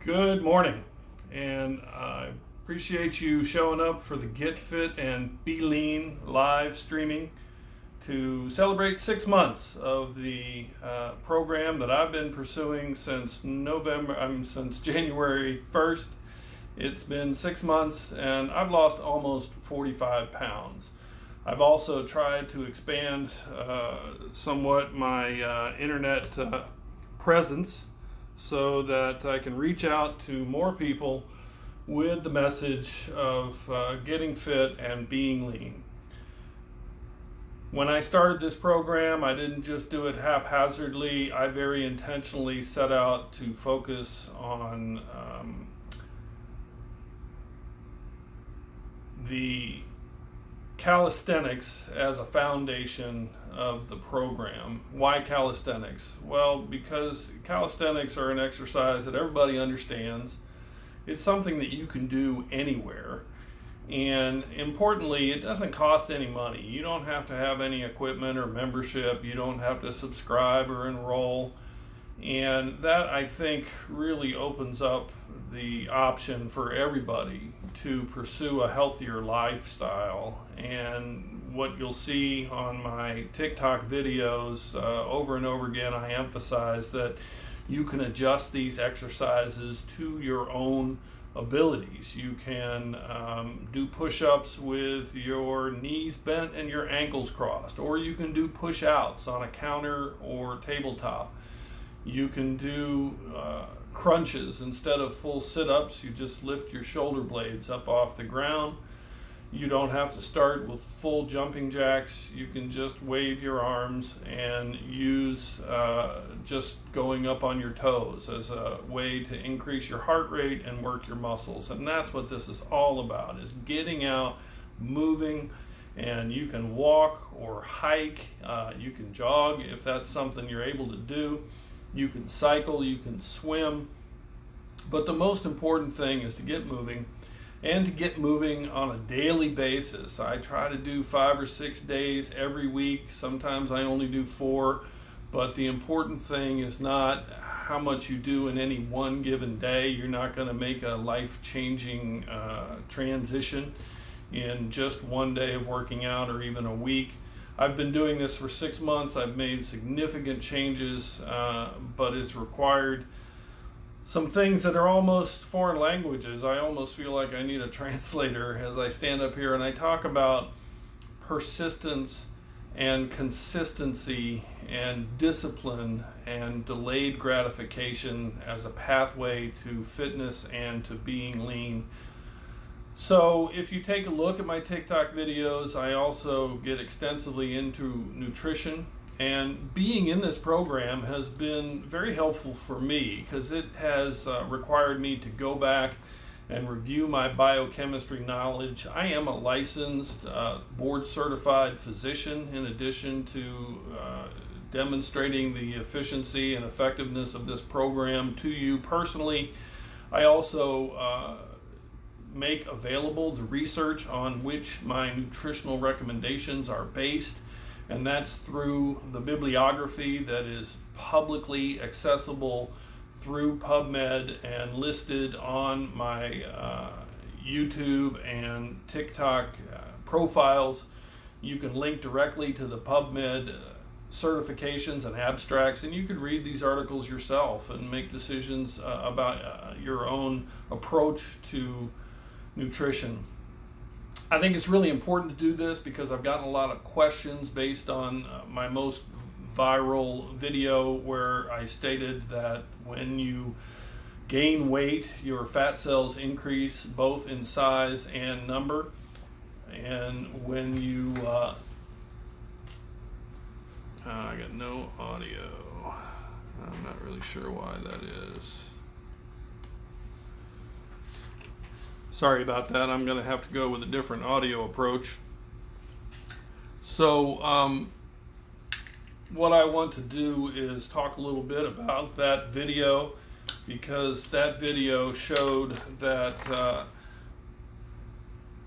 Good morning, and I appreciate you showing up for the Get Fit and Be Lean live streaming to celebrate 6 months of the program that I've been pursuing since since January 1st. It's been 6 months, and I've lost almost 45 pounds. I've also tried to expand somewhat my internet presence so that I can reach out to more people with the message of getting fit and being lean. When I started this program, I didn't just do it haphazardly. I very intentionally set out to focus on the calisthenics as a foundation of the program. Why calisthenics? Well, because calisthenics are an exercise that everybody understands. It's something that you can do anywhere. And importantly, it doesn't cost any money. You don't have to have any equipment or membership. You don't have to subscribe or enroll. And that, I think, really opens up the option for everybody to pursue a healthier lifestyle. And what you'll see on my TikTok videos over and over again, I emphasize that you can adjust these exercises to your own abilities. You can do push-ups with your knees bent and your ankles crossed, or you can do push-outs on a counter or tabletop. You can do crunches instead of full sit-ups. You just lift your shoulder blades up off the ground. You don't have to start with full jumping jacks. You can just wave your arms and use just going up on your toes as a way to increase your heart rate and work your muscles. And that's what this is all about, is getting out, moving. And you can walk or hike. You can jog if that's something you're able to do. You can cycle, you can swim, but the most important thing is to get moving, and to get moving on a daily basis. I try to do 5 or 6 days every week. Sometimes I only do 4, but the important thing is not how much you do in any one given day. You're not going to make a life-changing transition in just one day of working out or even a week. I've been doing this for 6 months. I've made significant changes, but it's required some things that are almost foreign languages. I almost feel like I need a translator as I stand up here and I talk about persistence and consistency and discipline and delayed gratification as a pathway to fitness and to being lean. So if you take a look at my TikTok videos, I also get extensively into nutrition, and being in this program has been very helpful for me because it has required me to go back and review my biochemistry knowledge. I am a licensed, board-certified physician in addition to demonstrating the efficiency and effectiveness of this program to you personally. I also make available the research on which my nutritional recommendations are based, and that's through the bibliography that is publicly accessible through PubMed and listed on my YouTube and TikTok profiles. You can link directly to the PubMed certifications and abstracts, and you can read these articles yourself and make decisions about your own approach to nutrition. I think it's really important to do this because I've gotten a lot of questions based on my most viral video where I stated that when you gain weight, your fat cells increase both in size and number. And when you I got no audio. I'm not really sure why that is. Sorry about that. I'm going to have to go with a different audio approach. So what I want to do is talk a little bit about that video, because that video showed that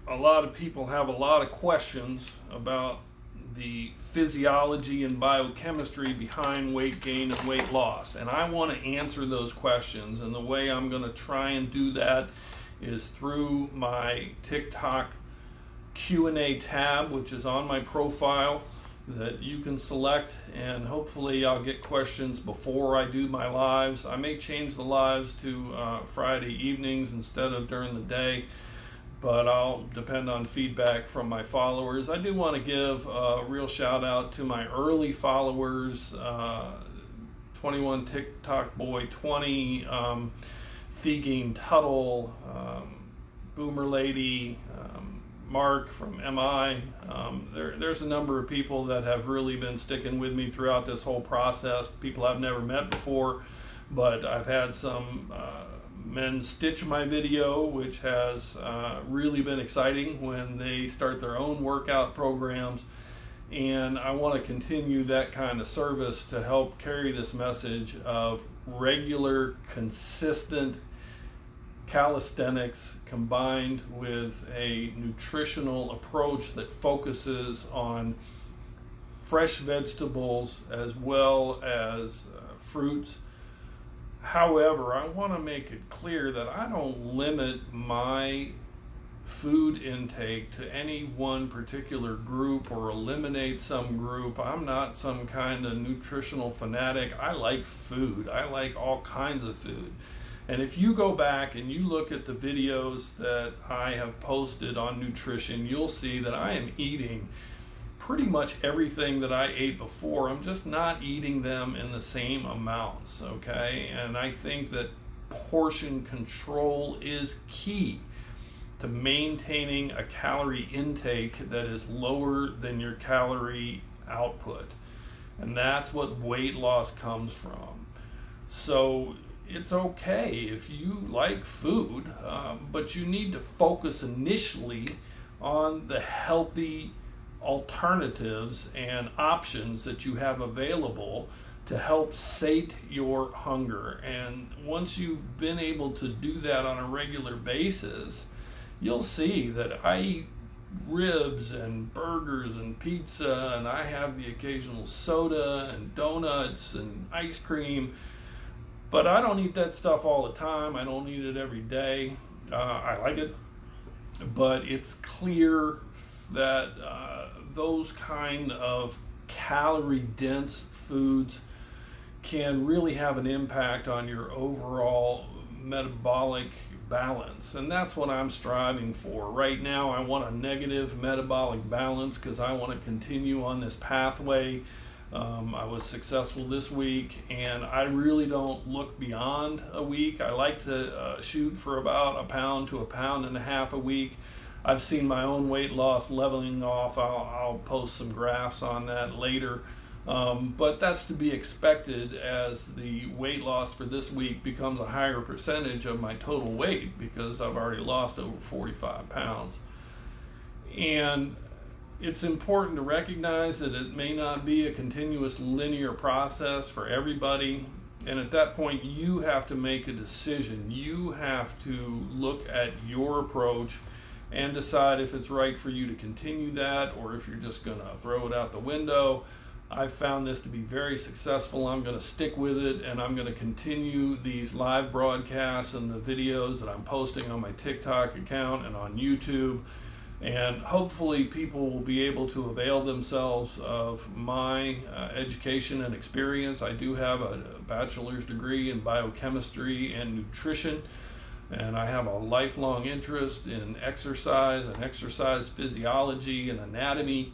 a lot of people have a lot of questions about the physiology and biochemistry behind weight gain and weight loss. And I want to answer those questions. And the way I'm going to try and do that is through my TikTok Q&A tab, which is on my profile, that you can select, and hopefully I'll get questions before I do my lives. I may change the lives to Friday evenings instead of during the day, but I'll depend on feedback from my followers. I do want to give a real shout out to my early followers, 21 TikTok Boy 20, Thegane Tuttle, Boomer Lady, Mark from MI. There's a number of people that have really been sticking with me throughout this whole process, people I've never met before, but I've had some men stitch my video, which has really been exciting when they start their own workout programs. And I want to continue that kind of service to help carry this message of regular, consistent calisthenics combined with a nutritional approach that focuses on fresh vegetables as well as fruits. However, I want to make it clear that I don't limit my food intake to any one particular group or eliminate some group. I'm not some kind of nutritional fanatic. I like food. I like all kinds of food. And if you go back and you look at the videos that I have posted on nutrition, you'll see that I am eating pretty much everything that I ate before. I'm just not eating them in the same amounts, okay? And I think that portion control is key to maintaining a calorie intake that is lower than your calorie output. And that's what weight loss comes from. So it's okay if you like food, but you need to focus initially on the healthy alternatives and options that you have available to help sate your hunger. And once you've been able to do that on a regular basis, you'll see that I eat ribs and burgers and pizza, and I have the occasional soda and donuts and ice cream. But I don't eat that stuff all the time. I don't eat it every day. I like it. But it's clear that those kind of calorie-dense foods can really have an impact on your overall metabolic balance. And that's what I'm striving for. Right now, I want a negative metabolic balance because I want to continue on this pathway. I was successful this week, and I really don't look beyond a week. I like to shoot for about 1 pound to 1.5 pounds a week. I've seen my own weight loss leveling off. I'll post some graphs on that later. But that's to be expected as the weight loss for this week becomes a higher percentage of my total weight because I've already lost over 45 pounds. And it's important to recognize that it may not be a continuous linear process for everybody. And at that point, you have to make a decision. You have to look at your approach and decide if it's right for you to continue that or if you're just going to throw it out the window. I've found this to be very successful. I'm going to stick with it, and I'm going to continue these live broadcasts and the videos that I'm posting on my TikTok account and on YouTube. And hopefully people will be able to avail themselves of my education and experience. I do have a bachelor's degree in biochemistry and nutrition, and I have a lifelong interest in exercise and exercise physiology and anatomy.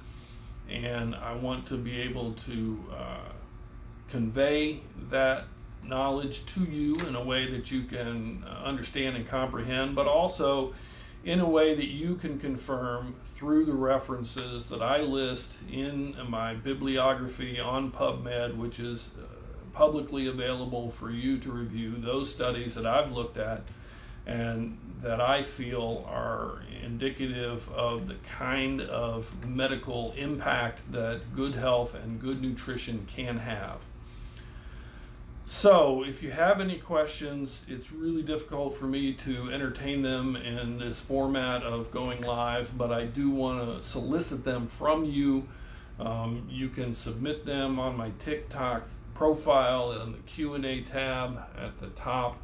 And I want to be able to convey that knowledge to you in a way that you can understand and comprehend, but also in a way that you can confirm through the references that I list in my bibliography on PubMed, which is publicly available for you to review, those studies that I've looked at and that I feel are indicative of the kind of medical impact that good health and good nutrition can have. So if you have any questions, it's really difficult for me to entertain them in this format of going live, but I do want to solicit them from you You can submit them on my TikTok profile in the Q&A tab at the top,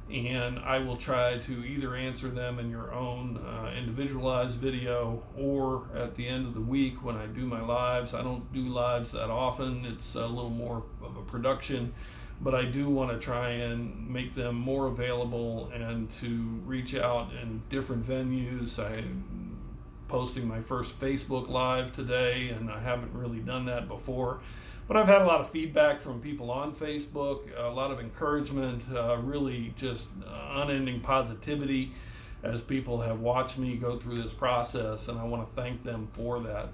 and I will try to either answer them in your own individualized video, or at the end of the week when I do my lives. I don't do lives that often. It's a little more of a production, but I do want to try and make them more available and to reach out in different venues. I'm posting my first Facebook Live today, and I haven't really done that before. But I've had a lot of feedback from people on Facebook, a lot of encouragement, really just unending positivity as people have watched me go through this process, and I want to thank them for that.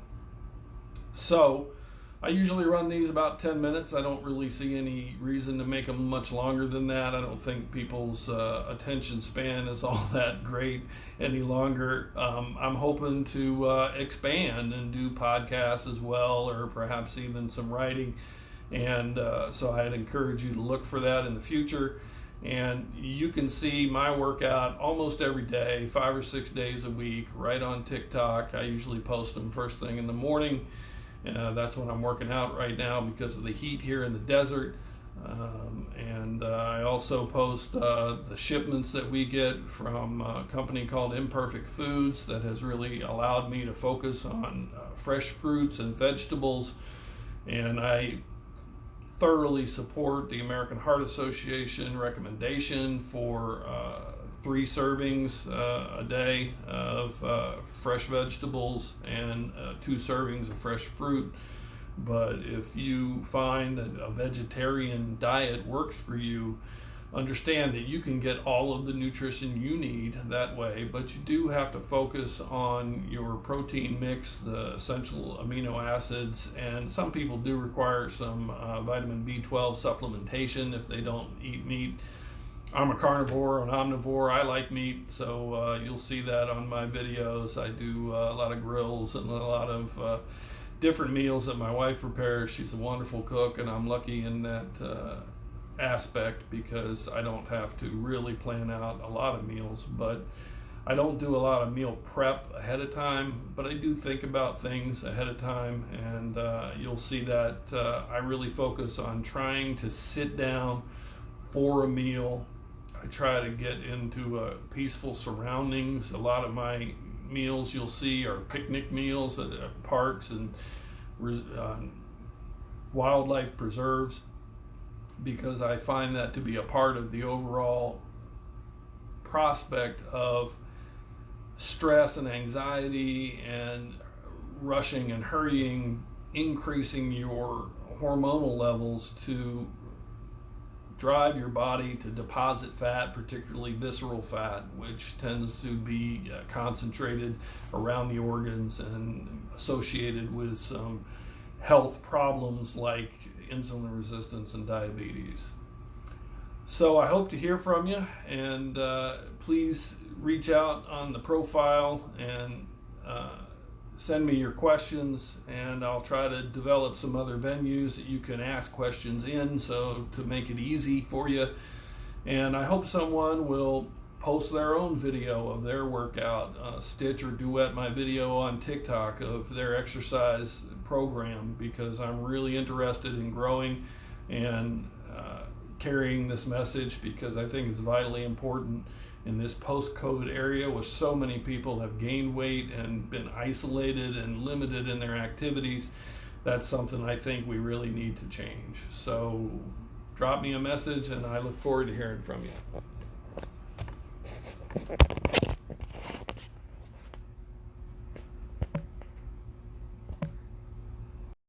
So I usually run these about 10 minutes. I don't really see any reason to make them much longer than that. I don't think people's attention span is all that great any longer. I'm hoping to expand and do podcasts as well, or perhaps even some writing. And so I'd encourage you to look for that in the future. And you can see my workout almost every day, 5 or 6 days a week, right on TikTok. I usually post them first thing in the morning. That's when I'm working out right now because of the heat here in the desert. And I also post the shipments that we get from a company called Imperfect Foods that has really allowed me to focus on fresh fruits and vegetables. And I thoroughly support the American Heart Association recommendation for 3 servings a day of fresh vegetables and 2 servings of fresh fruit. But if you find that a vegetarian diet works for you, understand that you can get all of the nutrition you need that way, but you do have to focus on your protein mix, the essential amino acids, and some people do require some vitamin B12 supplementation if they don't eat meat. I'm a carnivore, an omnivore. I like meat, so you'll see that on my videos. I do a lot of grills and a lot of different meals that my wife prepares. She's a wonderful cook, and I'm lucky in that aspect because I don't have to really plan out a lot of meals. But I don't do a lot of meal prep ahead of time, but I do think about things ahead of time, and you'll see that I really focus on trying to sit down for a meal. I try to get into peaceful surroundings. A lot of my meals you'll see are picnic meals at parks and wildlife preserves, because I find that to be a part of the overall prospect of stress and anxiety and rushing and hurrying, increasing your hormonal levels to drive your body to deposit fat, particularly visceral fat, which tends to be concentrated around the organs and associated with some health problems like insulin resistance and diabetes. So I hope to hear from you, and please reach out on the profile and send me your questions, and I'll try to develop some other venues that you can ask questions in, so to make it easy for you. And I hope someone will post their own video of their workout, stitch or duet my video on TikTok of their exercise program, because I'm really interested in growing and carrying this message, because I think it's vitally important in this post-COVID area where so many people have gained weight and been isolated and limited in their activities. That's something I think we really need to change. So drop me a message, and I look forward to hearing from you.